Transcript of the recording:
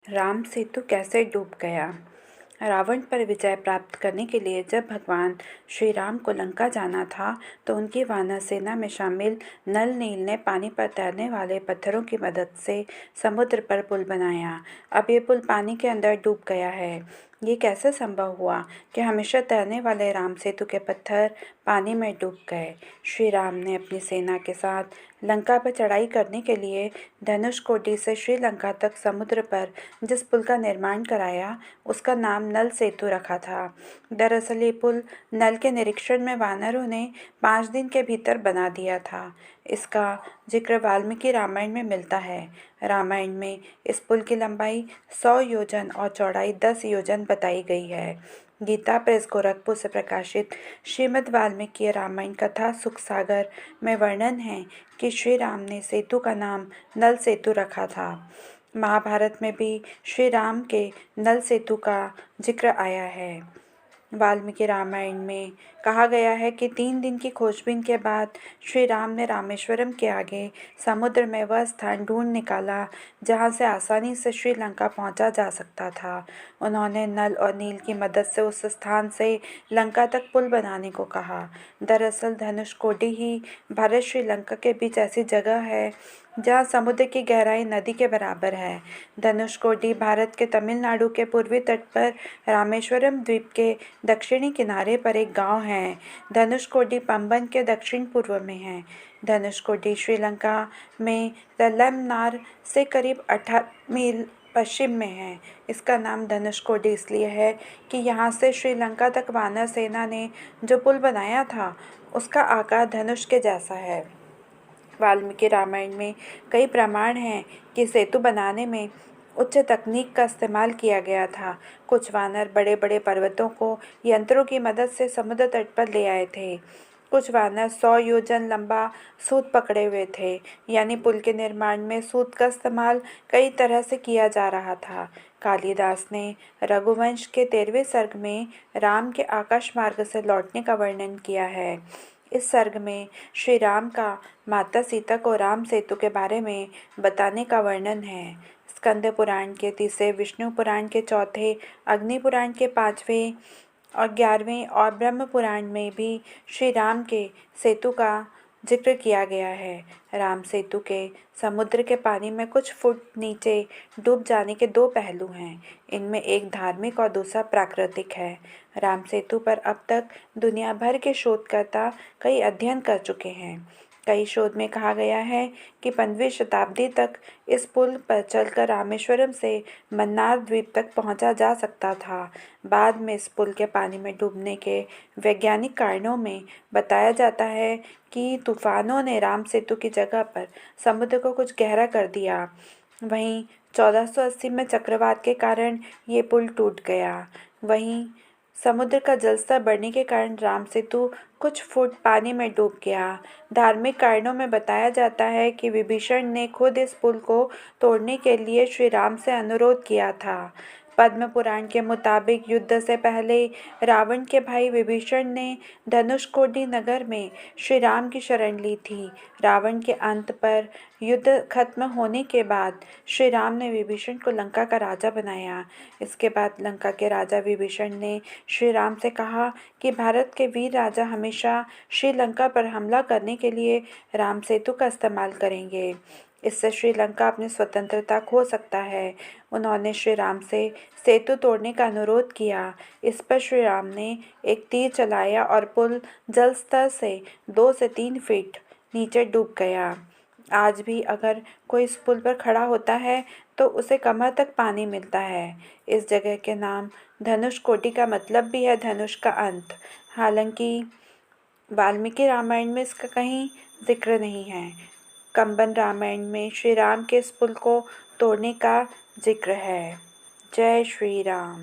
राम सेतु कैसे डूब गया। रावण पर विजय प्राप्त करने के लिए जब भगवान श्री राम को लंका जाना था तो उनकी वानर सेना में शामिल नल नील ने पानी पर तैरने वाले पत्थरों की मदद से समुद्र पर पुल बनाया। अब ये पुल पानी के अंदर डूब गया है। ये कैसे संभव हुआ कि हमेशा तैरने वाले राम सेतु के पत्थर पानी में डूब गए। श्री राम ने अपनी सेना के साथ लंका पर चढ़ाई करने के लिए धनुषकोडी से श्रीलंका तक समुद्र पर जिस पुल का निर्माण कराया उसका नाम नल सेतु रखा था। दरअसल ये पुल नल के निरीक्षण में वानरों ने 5 दिन के भीतर बना दिया था। इसका जिक्र वाल्मीकि रामायण में मिलता है। रामायण में इस पुल की लंबाई 100 योजन और चौड़ाई 10 योजन बताई गई है। गीता प्रेस गोरखपुर से प्रकाशित श्रीमद् वाल्मीकि रामायण कथा सुख सागर में वर्णन है कि श्री राम ने सेतु का नाम नल सेतु रखा था। महाभारत में भी श्री राम के नल सेतु का जिक्र आया है। वाल्मीकि रामायण में कहा गया है कि 3 दिन की खोजबीन के बाद श्री राम ने रामेश्वरम के आगे समुद्र में वह स्थान ढूंढ निकाला जहां से आसानी से श्रीलंका पहुंचा जा सकता था। उन्होंने नल और नील की मदद से उस स्थान से लंका तक पुल बनाने को कहा। दरअसल धनुषकोडी ही भारत श्रीलंका के बीच ऐसी जगह है जहाँ समुद्र की गहराई नदी के बराबर है। धनुषकोडी भारत के तमिलनाडु के पूर्वी तट पर रामेश्वरम द्वीप के दक्षिणी किनारे पर एक गांव है। धनुषकोडी पंबन के दक्षिण पूर्व में है। धनुषकोडी श्रीलंका में तलमनार से करीब 18 मील पश्चिम में है। इसका नाम धनुषकोडी इसलिए है कि यहाँ से श्रीलंका तक वानर सेना ने जो पुल बनाया था उसका आकार धनुष के जैसा है। वाल्मीकि रामायण में कई प्रमाण हैं कि सेतु बनाने में उच्च तकनीक का इस्तेमाल किया गया था। कुछ वानर बड़े बड़े पर्वतों को यंत्रों की मदद से समुद्र तट पर ले आए थे। कुछ वानर 100 योजन लंबा सूत पकड़े हुए थे। यानी पुल के निर्माण में सूत का इस्तेमाल कई तरह से किया जा रहा था। कालिदास ने रघुवंश के 13वें सर्ग में राम के आकाश मार्ग से लौटने का वर्णन किया है। इस सर्ग में श्री राम का माता सीता को राम सेतु के बारे में बताने का वर्णन है। स्कंद पुराण के 3, विष्णु पुराण के 4, अग्नि पुराण के 5वें और 11वें और ब्रह्म पुराण में भी श्री राम के सेतु का जिक्र किया गया है। राम सेतु के समुद्र के पानी में कुछ फुट नीचे डूब जाने के 2 पहलू हैं। इनमें एक धार्मिक और दूसरा प्राकृतिक है। राम सेतु पर अब तक दुनिया भर के शोधकर्ता कई अध्ययन कर चुके हैं। कई शोध में कहा गया है कि 15वीं शताब्दी तक इस पुल पर चलकर रामेश्वरम से मन्नार द्वीप तक पहुंचा जा सकता था। बाद में इस पुल के पानी में डूबने के वैज्ञानिक कारणों में बताया जाता है कि तूफानों ने राम सेतु की जगह पर समुद्र को कुछ गहरा कर दिया। वहीं 1480 में चक्रवात के कारण ये पुल टूट गया। वहीं समुद्र का जलस्तर बढ़ने के कारण राम सेतु कुछ फुट पानी में डूब गया। धार्मिक कारणों में बताया जाता है कि विभीषण ने खुद इस पुल को तोड़ने के लिए श्री राम से अनुरोध किया था। पद्म पुराण के मुताबिक युद्ध से पहले रावण के भाई विभीषण ने धनुषकोडी नगर में श्री राम की शरण ली थी। रावण के अंत पर युद्ध खत्म होने के बाद श्री राम ने विभीषण को लंका का राजा बनाया। इसके बाद लंका के राजा विभीषण ने श्री राम से कहा कि भारत के वीर राजा हमेशा श्रीलंका पर हमला करने के लिए राम सेतु का इस्तेमाल करेंगे। इससे श्रीलंका अपनी स्वतंत्रता खो सकता है। उन्होंने श्री राम से सेतु तोड़ने का अनुरोध किया। इस पर श्री राम ने एक तीर चलाया और पुल जल स्तर से 2 से 3 फीट नीचे डूब गया। आज भी अगर कोई इस पुल पर खड़ा होता है तो उसे कमर तक पानी मिलता है। इस जगह के नाम धनुषकोडी का मतलब भी है धनुष का अंत। हालांकि वाल्मीकि रामायण में इसका कहीं जिक्र नहीं है। कंबन रामायण में श्री राम के इस पुल को तोड़ने का जिक्र है। जय श्री राम।